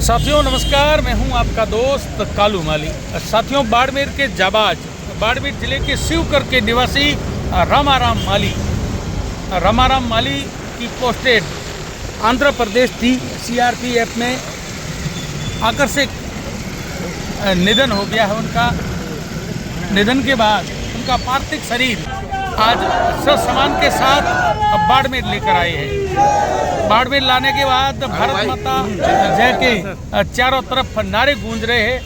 साथियों नमस्कार, मैं हूं आपका दोस्त कालू माली। साथियों, बाड़मेर के जाबाज, बाड़मेर जिले के शिवकर के निवासी रामाराम माली की पोस्टेड आंध्र प्रदेश थी। सीआरपीएफ में आकस्मिक निधन हो गया है उनका। निधन के बाद उनका पार्थिव शरीर आज ससम्मान के साथ बाड़मेर लेकर आए हैं। बाड़मेर लाने के बाद भारत माता जय के चारों तरफ नारे गूंज रहे हैं।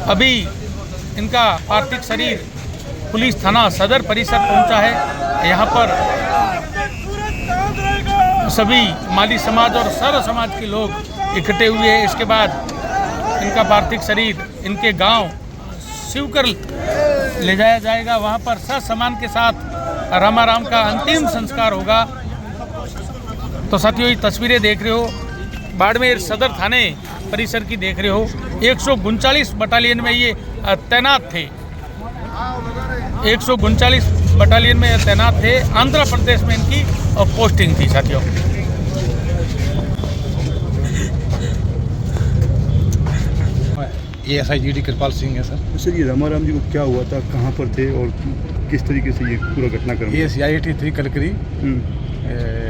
अभी इनका पार्थिव शरीर पुलिस थाना सदर परिसर पहुंचा है। यहाँ पर सभी माली समाज और सर्व समाज के लोग इकट्ठे हुए हैं। इसके बाद इनका पार्थिव शरीर इनके गांव शिवकर ले जाया जाएगा। वहां पर ससम्मान के साथ रामाराम का अंतिम संस्कार होगा। तो साथियों, ये तस्वीरें देख रहे हो, बाड़मेर सदर थाने परिसर की देख रहे हो। 139 बटालियन में ये तैनात थे। 139 बटालियन में तैनात थे। आंध्र प्रदेश में इनकी पोस्टिंग थी। साथियों, ये SIGD कृपाल सिंह है सर। सर, ये रामाराम जी को क्या हुआ था, कहाँ पर थे और किस तरीके से ये पूरा घटनाक्रम? ये CIT 3 कलकरी,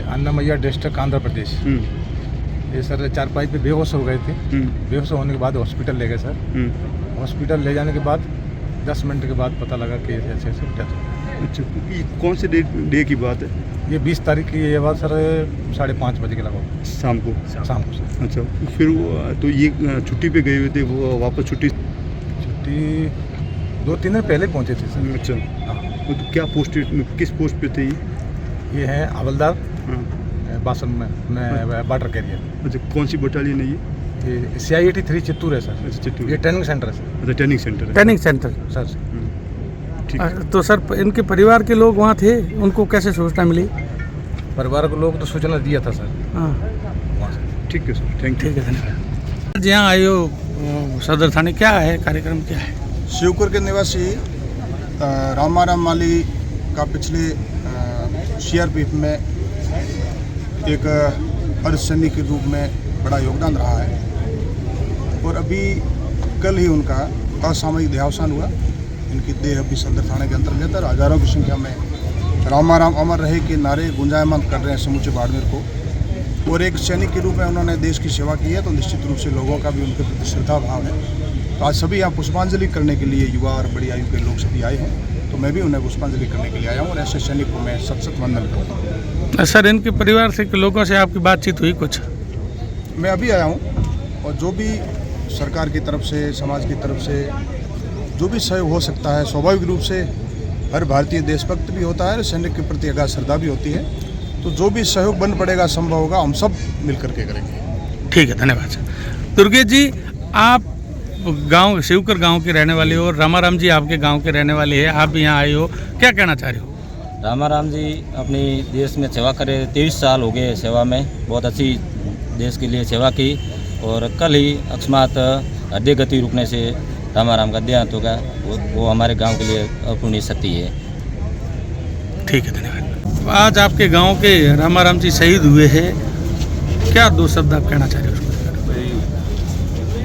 अन्नामैया डिस्ट्रिक्ट आंध्र प्रदेश। ये सर चारपाई पे बेहोश हो गए थे। बेहोश होने के बाद हॉस्पिटल ले गए सर। हॉस्पिटल ले जाने के बाद 10 मिनट के बाद पता लगा कि ऐसे ऐसे डेथ हो। अच्छा, ये कौन से डे की बात है? ये 20 तारीख की ये बात सर 5:30 बजे के लगभग शाम को सर। अच्छा, फिर तो ये छुट्टी पे गए हुए थे, वो वापस छुट्टी 2-3 दिन पहले पहुंचे थे सर। अच्छा, तो क्या पोस्ट, किस पोस्ट पे थे ये है हवलदार बासन में बॉर्डर कैरियर। अच्छा, कौन सी बटालियन है ये? CIT 3 चित्तूर है सर। अच्छा, चित्तूर। ये ट्रेनिंग सेंटर है सर। अच्छा, ट्रेनिंग सेंटर है। Training centre sir. ठीक है। तो सर, इनके परिवार के लोग वहाँ थे, उनको कैसे सूचना मिली? परिवार के लोग तो सूचना दिया था सर। हाँ, ठीक है सर, थैंक यू। ठीक है, धन्यवाद। जी हाँ, आयो सदर थाने, क्या है कार्यक्रम, क्या है? शिवपुर के निवासी रामाराम माली का पिछले CRPF में एक अर्धसैनिक के रूप में बड़ा योगदान रहा है और अभी कल ही उनका असामयिक देहावसान हुआ। इनकी देह अभी सदर थाने के अंतर्गत है। हजारों की संख्या में रामाराम अमर रहे के नारे गुंजायमान कर रहे हैं समूचे बाड़मेर को। और एक सैनिक के रूप में उन्होंने देश की सेवा की है, तो निश्चित रूप से लोगों का भी उनके प्रति श्रद्धा भाव है। तो आज सभी यहाँ पुष्पांजलि करने के लिए युवा और बड़ी आयु के लोग सभी आए हैं, तो मैं भी उन्हें पुष्पांजलि करने के लिए आया हूँ और ऐसे सैनिक को मैं सत सत वंदन करता हूँ। सर, इनके परिवार से लोगों से आपकी बातचीत हुई कुछ? मैं अभी आया हूँ और जो भी सरकार की तरफ से, समाज की तरफ से जो भी सहयोग हो सकता है, स्वाभाविक रूप से हर भारतीय देशभक्त भी होता है, सैनिक के प्रति अगाध श्रद्धा भी होती है। तो जो भी सहयोग बन पड़ेगा, संभव होगा, हम सब मिल करके करेंगे। ठीक है, धन्यवाद सर। दुर्गेश जी, आप गांव शिवकर गांव के रहने वाले हो और रामाराम जी आपके गांव के रहने वाले हैं। आप भी यहाँ आए हो, क्या कहना चाह रहे हो? रामाराम जी अपनी देश में सेवा करे, 23 साल हो गए सेवा में, बहुत अच्छी देश के लिए सेवा की। और कल ही अकस्मात हृदय गति रुकने से रामाराम का देहांत होगा। वो हमारे गांव के लिए अपूर्णीय क्षति है। ठीक है, धन्यवाद। आज आपके गांव के रामाराम जी शहीद हुए हैं, क्या 2 शब्द आप कहना चाह रहे हो?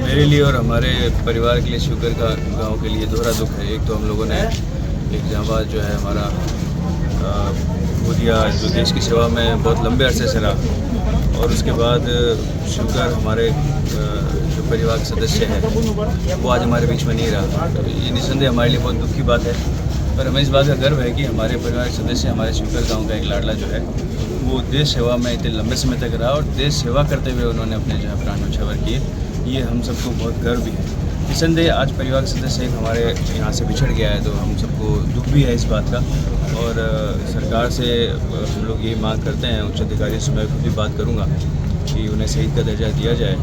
मेरे लिए और हमारे परिवार के लिए, शिवकर का गांव के लिए दोहरा दुख है। एक तो हम लोगों ने एक जांबाज जो है हमारा खो दिया, जो देश की सेवा में बहुत लंबे अरसे से रहा। और उसके बाद शिवकर हमारे जो परिवार के सदस्य हैं वो आज हमारे बीच में नहीं रहा। तो ये निस्संदेह हमारे लिए बहुत दुख की बात है। पर हमें इस बात का गर्व है कि हमारे परिवार के सदस्य, हमारे शिवकर गांव का एक लाडला जो है वो देश सेवा में इतने लंबे समय तक रहा और देश सेवा करते हुए उन्होंने अपने जो है प्राण न्यौछावर किए। ये हम सबको बहुत गर्व भी है। निस्संदेह आज परिवार के सदस्य एक हमारे यहाँ से बिछड़ गया है, तो हम सबको दुख भी है इस बात का। और सरकार से हम लोग ये मांग करते हैं, उच्च अधिकारियों से मैं खुद भी बात करूँगा कि उन्हें शहीद का दर्जा दिया जाए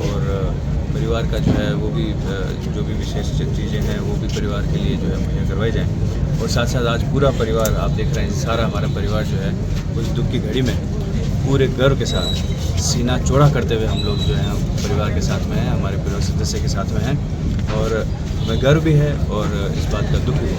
और परिवार का जो है वो भी जो भी विशेष चीज़ें हैं वो भी परिवार के लिए जो है मुहैया करवाई जाएँ। और साथ साथ आज पूरा परिवार, आप देख रहे हैं, सारा हमारा परिवार जो है उस दुख की घड़ी में पूरे गर्व के साथ सीना चौड़ा करते हुए हम लोग जो हैं परिवार के साथ में हैं, हमारे परिवार सदस्य के साथ में हैं। और हमें गर्व भी है और इस बात का दुख भी है।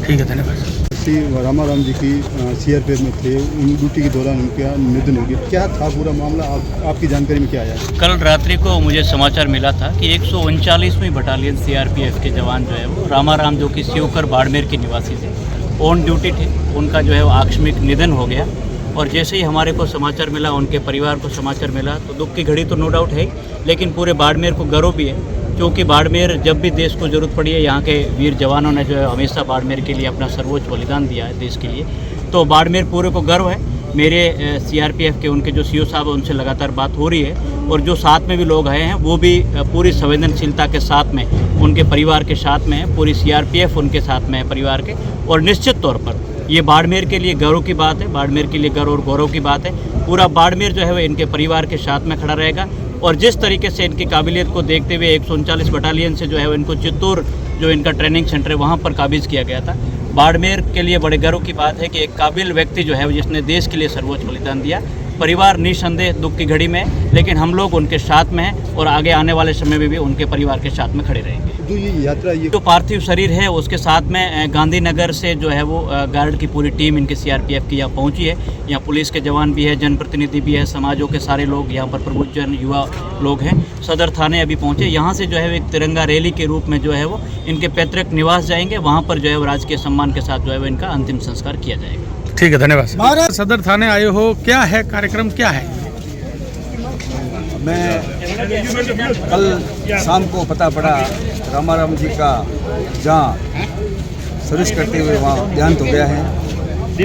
ठीक है, धन्यवाद। श्री रामाराम जी की सीआरपीएफ में थे, उन ड्यूटी के दौरान उनका निधन हो गया। क्या था पूरा मामला, आपकी जानकारी में क्या आया? कल रात्रि को मुझे समाचार मिला था कि 139वीं बटालियन सीआरपीएफ के जवान जो है वो रामाराम, जो कि शिवकर बाड़मेर के निवासी थे, ऑन ड्यूटी थे, उनका जो है वो आकस्मिक निधन हो गया। और जैसे ही हमारे को समाचार मिला, उनके परिवार को समाचार मिला, तो दुख की घड़ी तो नो डाउट है, लेकिन पूरे बाड़मेर को गर्व भी है, क्योंकि बाड़मेर जब भी देश को ज़रूरत पड़ी है, यहाँ के वीर जवानों ने जो है हमेशा बाड़मेर के लिए अपना सर्वोच्च बलिदान दिया है देश के लिए। तो बाड़मेर पूरे को गर्व है। मेरे सीआरपीएफ के उनके जो सीओ साहब है, उनसे लगातार बात हो रही है, और जो साथ में भी लोग आए हैं वो भी पूरी संवेदनशीलता के साथ में उनके परिवार के साथ में है, पूरी सीआरपीएफ उनके साथ में है परिवार के। और निश्चित तौर पर ये बाड़मेर के लिए गर्व की बात है, बाड़मेर के लिए गर्व और गौरव की बात है। पूरा बाड़मेर जो है वो इनके परिवार के साथ में खड़ा रहेगा। और जिस तरीके से इनकी काबिलियत को देखते हुए 139 बटालियन से जो है वो इनको चित्तौड़ जो इनका ट्रेनिंग सेंटर है वहाँ पर काबिज किया गया था। बाड़मेर के लिए बड़े गर्व की बात है कि एक काबिल व्यक्ति जो है जिसने देश के लिए सर्वोच्च बलिदान दिया। परिवार निसंदेह दुख की घड़ी में, लेकिन हम लोग उनके साथ में हैं और आगे आने वाले समय में भी उनके परिवार के साथ में खड़े रहेंगे। जो ये यात्रा, ये जो पार्थिव शरीर है उसके साथ में गांधीनगर से जो है वो गार्ड की पूरी टीम इनके सीआरपीएफ की यहाँ पहुँची है। यहाँ पुलिस के जवान भी है, जनप्रतिनिधि भी है, समाजों के सारे लोग यहाँ पर प्रबुद्धजन युवा लोग हैं। सदर थाने अभी पहुँचे। यहाँ से जो है एक तिरंगा रैली के रूप में जो है वो इनके पैतृक निवास जाएंगे, वहाँ पर जो है वो राजकीय सम्मान के साथ जो है वो इनका अंतिम संस्कार किया जाएगा। ठीक है, धन्यवाद। सदर थाने आए हो, क्या है कार्यक्रम, क्या है? मैं कल शाम को पता पड़ा रामाराम जी का जहाँ सर्विस करते हुए वहाँ देहांत हो गया है।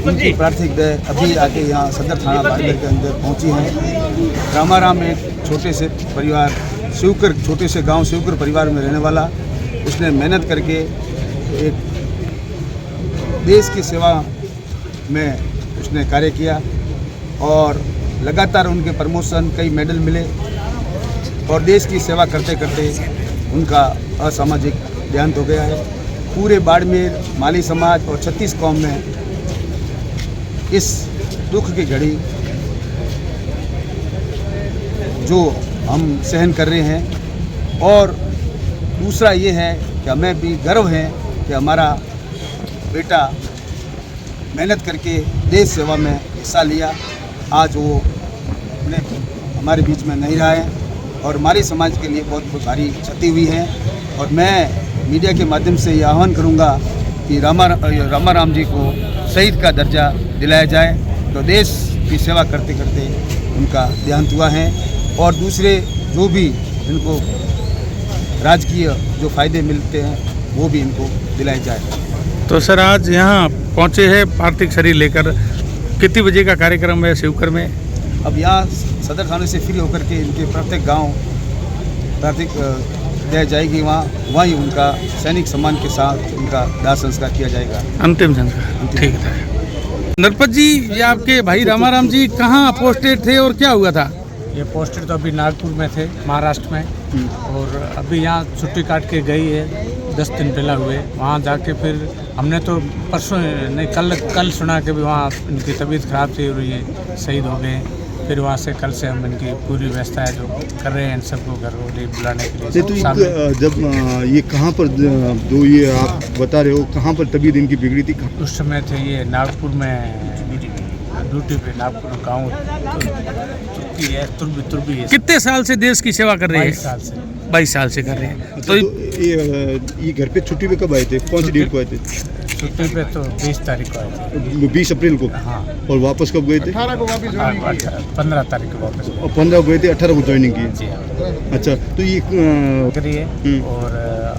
उनकी पार्थिव देह अभी आके यहाँ सदर थाना बाड़मेर के अंदर पहुँची है। रामाराम एक छोटे से परिवार शिवकर, छोटे से गांव शिवकर परिवार में रहने वाला, उसने मेहनत करके एक देश की सेवा में उसने कार्य किया और लगातार उनके प्रमोशन, कई मेडल मिले और देश की सेवा करते करते उनका असामाजिक देहांत हो गया है। पूरे बाड़मेर, माली समाज और 36 कौम में इस दुख की घड़ी जो हम सहन कर रहे हैं। और दूसरा ये है कि हमें भी गर्व है कि हमारा बेटा मेहनत करके देश सेवा में हिस्सा लिया। आज वो हमारे बीच में नहीं रहा है और हमारे समाज के लिए बहुत भारी क्षति हुई है। और मैं मीडिया के माध्यम से ये आह्वान करूंगा कि रामाराम जी को शहीद का दर्जा दिलाया जाए। तो देश की सेवा करते करते उनका देहांत हुआ है और दूसरे जो भी इनको राजकीय जो फ़ायदे मिलते हैं वो भी इनको दिलाए जाए। तो सर आज यहाँ पहुँचे हैं पार्थिव शरीर लेकर, कितनी बजे का कार्यक्रम है शिवकर में? अब यहाँ सदर थाने से फ्री होकर के इनके प्रत्येक गांव पार्थिव देह जाएगी, वहीं उनका सैनिक सम्मान के साथ उनका दाह संस्कार किया जाएगा, अंतिम संस्कार। ठीक है। नरपत जी, ये आपके भाई रामाराम जी कहाँ पोस्टेड थे और क्या हुआ था? ये पोस्टेड तो अभी नागपुर में थे, महाराष्ट्र में, और अभी यहाँ छुट्टी काट के गई है 10 दिन पहला हुए। वहाँ जाके फिर हमने तो परसों नहीं कल सुना कि भी वहाँ इनकी तबीयत ख़राब थी और ये शहीद हो गए। फिर वहाँ से कल से हम इनकी पूरी व्यवस्था है जो कर रहे हैं इन सबको घर को बुलाने के लिए। तो जब ये कहाँ पर जो ये आप बता रहे हो, कहाँ पर तबीयत इनकी बिगड़ी थी? उस समय थे ये नागपुर में ड्यूटी पे, नागपुर गाँव तुर्बी है। कितने साल से देश की सेवा कर रहे हैं? 22 साल से। 22 साल से कर रहे हैं। तो ये घर पे छुट्टी पे कब आए थे? कौन सी डेट को आए थे? छुट्टी पे तो 20 तारीख को आए थे। 20 अप्रैल को? हाँ। और वापस कब गए थे? 18 को वापस 15 तारीख को वापस। और 15 को गए थे, 18 को ज्वाइनिंग की? जी हाँ। अच्छा, तो ये करिए और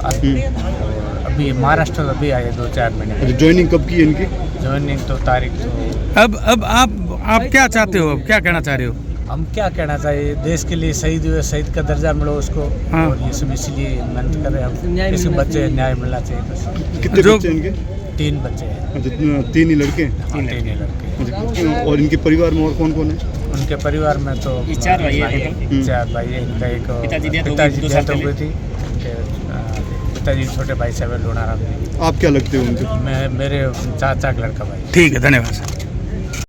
अभी महाराष्ट्र अभी आए 2-4 महीने। ज्वाइनिंग कब की है इनकी? ज्वाइनिंग तो तारीख तो अब आप क्या चाहते हो, अब क्या कहना चाह रहे हो? हम क्या कहना चाहिए, देश के लिए शहीद हुए, शहीद का दर्जा मिलो उसको। हाँ। और ये सब इसीलिए मेहनत कर रहे हैं हम, इसी बच्चे न्याय मिलना चाहिए बस। कितने बच्चे इनके? 3 बच्चे हैं। अच्छा, 3 ही लड़के? हाँ, 3 ही लड़के। अच्छा, और इनके परिवार में और कौन कौन है? उनके परिवार में तो 4 भाई हैं। 4 भाई है। इनका एक पिताजी डेथ हो गई थी, पिताजी छोटे भाई से लोनाराम। आप क्या लगते हो उनके? मैं मेरे चाचा का लड़का भाई। ठीक है, धन्यवाद।